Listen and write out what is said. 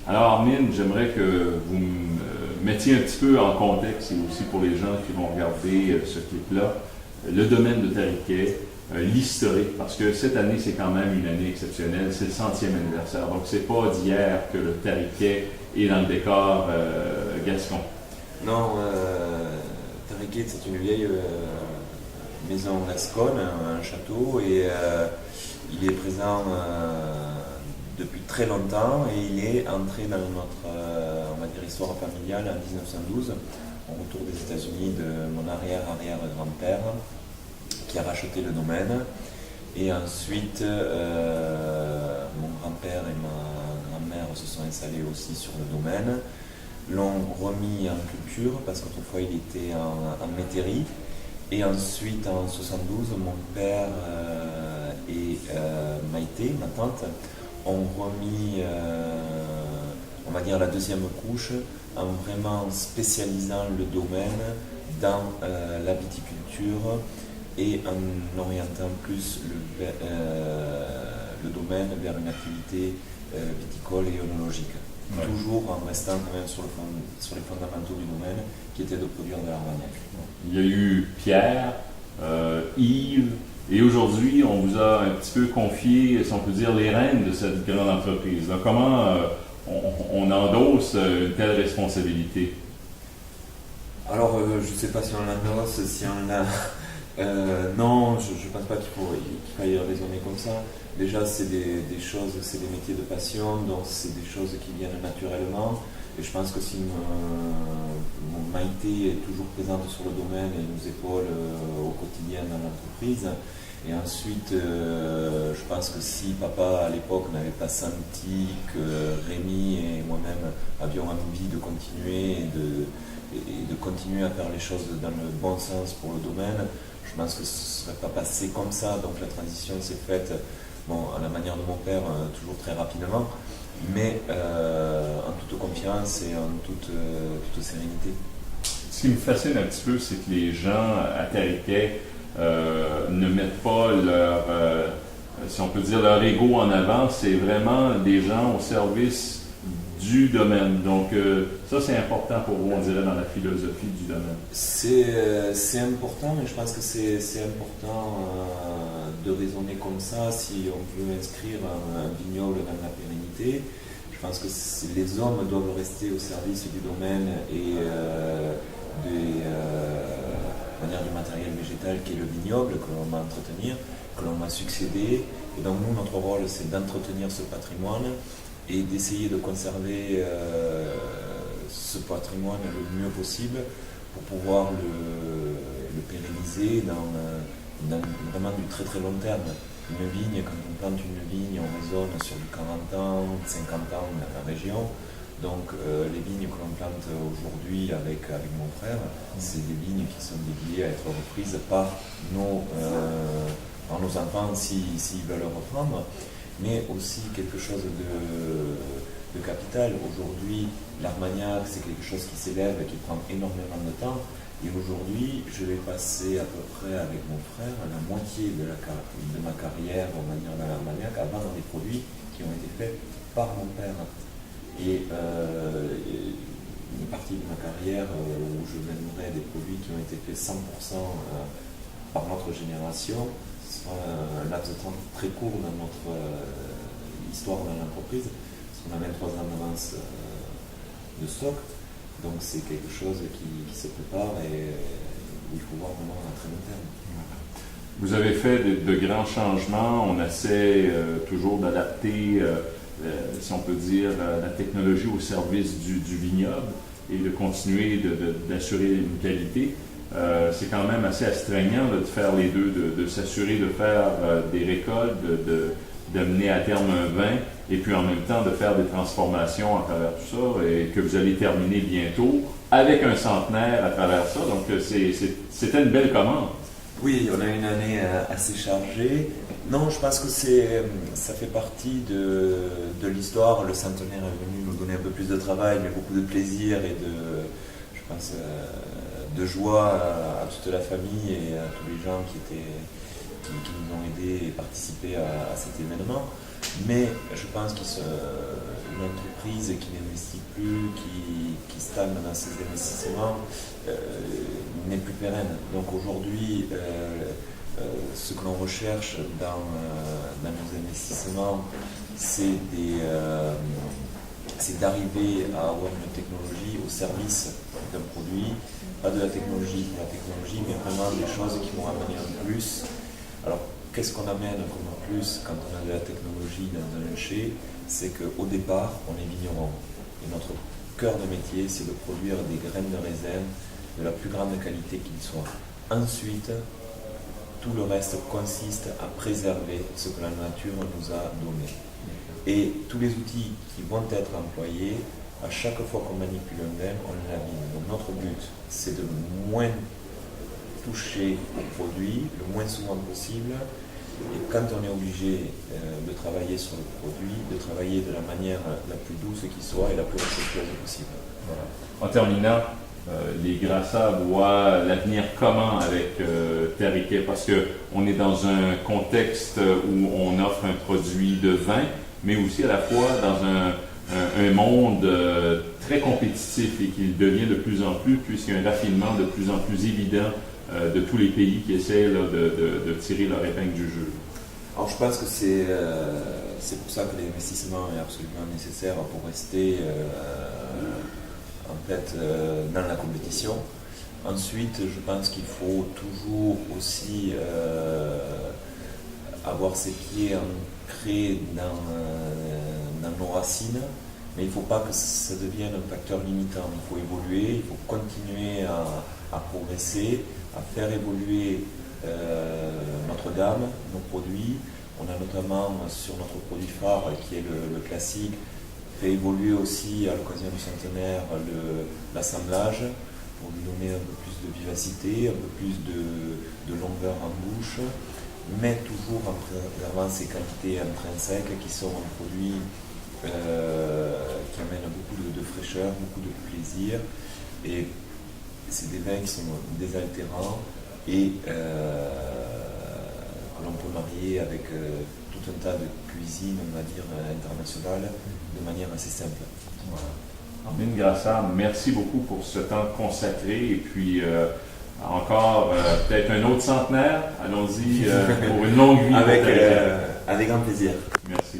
Alors, Armin, j'aimerais que vous me mettiez un petit peu en contexte, et aussi pour les gens qui vont regarder ce clip-là, le domaine de Tariquet, l'historique, parce que cette année, c'est quand même une année exceptionnelle, c'est le 100e anniversaire. Donc, c'est pas d'hier que le Tariquet est dans le décor gascon. Non, Tariquet, c'est une vieille maison gasconne, un château, et il est présent depuis très longtemps, et il est entré dans notre on va dire, histoire familiale en 1912, au retour des États-Unis de mon arrière-arrière-grand-père, qui a racheté le domaine. Et ensuite, mon grand-père et ma grand-mère se sont installés aussi sur le domaine, l'ont remis en culture, parce qu'autrefois il était en métairie. Et ensuite, en 72, mon père et Maïté, ma tante, ont remis, on va dire, la deuxième couche, en vraiment spécialisant le domaine dans la viticulture et en orientant plus le domaine vers une activité viticole et œnologique. Ouais. Toujours en restant quand même sur les fondamentaux du domaine, qui était de produire de l'Armagnac. Il y a eu Pierre, Yves, et aujourd'hui, on vous a un petit peu confié, si on peut dire, les rênes de cette grande entreprise. Donc, comment on endosse une telle responsabilité? Alors, je ne sais pas si on l'endosse, si on l'a... non, je ne pense pas qu'il faille raisonner comme ça. Déjà, c'est des choses, c'est des métiers de passion, donc c'est des choses qui viennent naturellement. Et je pense que si mon Maïté est toujours présente sur le domaine et nous épaule au quotidien dans l'entreprise. Et ensuite, je pense que si papa à l'époque n'avait pas senti que Rémi et moi-même avions envie de continuer et de continuer à faire les choses dans le bon sens pour le domaine, je pense que ce ne serait pas passé comme ça. Donc la transition s'est faite à la manière de mon père, toujours très rapidement, mais en toute confiance et en toute sérénité. Ce qui me fascine un petit peu, c'est que les gens à Tariquet ne mettent pas leur, si on peut dire, leur ego en avant. C'est vraiment des gens au service du domaine. Donc ça, c'est important pour vous, on dirait, dans la philosophie du domaine. C'est important, mais je pense que c'est important de raisonner comme ça si on veut inscrire un vignoble dans la pérennité. Je pense que les hommes doivent rester au service du domaine et du matériel végétal qui est le vignoble, que l'on va entretenir, que l'on va succéder. Et donc nous, notre rôle, c'est d'entretenir ce patrimoine et d'essayer de conserver ce patrimoine le mieux possible pour pouvoir le pérenniser dans vraiment du très très long terme. Une vigne, quand on plante une vigne, on raisonne sur du 40 ans, 50 ans dans la région. Donc les vignes que l'on plante aujourd'hui avec mon frère, c'est des vignes qui sont dédiées à être reprises par nos enfants s'ils veulent reprendre, mais aussi quelque chose de capital. Aujourd'hui, l'Armagnac, c'est quelque chose qui s'élève et qui prend énormément de temps. Et aujourd'hui, je vais passer à peu près avec mon frère la moitié de ma carrière, on va dire, dans l'Armagnac, à vendre des produits qui ont été faits par mon père. Et une partie de ma carrière où je vendrai des produits qui ont été faits 100% par notre génération, ce sera un laps de temps très court dans notre histoire dans l'entreprise, parce qu'on a 23 ans d'avance de stock. Donc c'est quelque chose qui se prépare et où il faut voir vraiment à très long terme. Vous avez fait de grands changements. On essaie toujours d'adapter, si on peut dire, la technologie au service du vignoble et de continuer d'assurer une qualité. C'est quand même assez astreignant de faire les deux, de s'assurer de faire des récoltes, d'amener à terme un vin, et puis en même temps de faire des transformations à travers tout ça, et que vous allez terminer bientôt avec un centenaire à travers ça. Donc c'était une belle commande. Oui, on a une année assez chargée. Non, je pense que ça fait partie de l'histoire. Le centenaire est venu nous donner un peu plus de travail, mais beaucoup de plaisir et je pense, de joie à toute la famille et à tous les gens qui nous ont aidés et participé à cet événement. Mais je pense une entreprise qui n'investit plus, qui stagne dans ses investissements, n'est plus pérenne. Donc aujourd'hui, ce que l'on recherche dans nos investissements, c'est d'arriver à avoir une technologie au service d'un produit, pas de la technologie pour la technologie, mais vraiment des choses qui vont amener un plus. Alors, qu'est-ce qu'on amène comme plus quand on a de la technologie dans un marché? C'est qu'au départ, on est vigneron. Et notre cœur de métier, c'est de produire des graines de raisin de la plus grande qualité qu'il soit. Ensuite, tout le reste consiste à préserver ce que la nature nous a donné. Et tous les outils qui vont être employés, à chaque fois qu'on manipule un vin, on l'abîme. Donc notre but, c'est de moins toucher au produit, le moins souvent possible. Et quand on est obligé de travailler sur le produit, de travailler de la manière la plus douce qui soit et la plus respectueuse possible. Voilà. En terminant, les Grassa voient l'avenir comment avec Terriquet? Parce qu'on est dans un contexte où on offre un produit de vin, mais aussi à la fois dans un monde très compétitif et qui devient de plus en plus, puisqu'il y a un raffinement de plus en plus évident de tous les pays qui essaient là, de tirer leur épingle du jeu. Alors je pense que c'est pour ça que l'investissement est absolument nécessaire pour rester en fait dans la compétition. Ensuite, je pense qu'il faut toujours aussi avoir ses pieds ancrés dans nos racines, mais il ne faut pas que ça devienne un facteur limitant. Il faut évoluer, il faut continuer à progresser, à faire évoluer notre gamme, nos produits. On a notamment sur notre produit phare qui est le classique, fait évoluer aussi à l'occasion du centenaire l'assemblage pour lui donner un peu plus de vivacité, un peu plus de longueur en bouche, mais toujours en préservant ses qualités intrinsèques qui sont un produit qui amène beaucoup de fraîcheur, beaucoup de plaisir. Et c'est des vins qui sont désaltérants et que l'on peut marier avec tout un tas de cuisines, on va dire, internationales de manière assez simple. Voilà. Armin Grassa, merci beaucoup pour ce temps consacré et puis encore peut-être un autre centenaire. Allons-y pour une longue vie. Avec grand plaisir. Merci.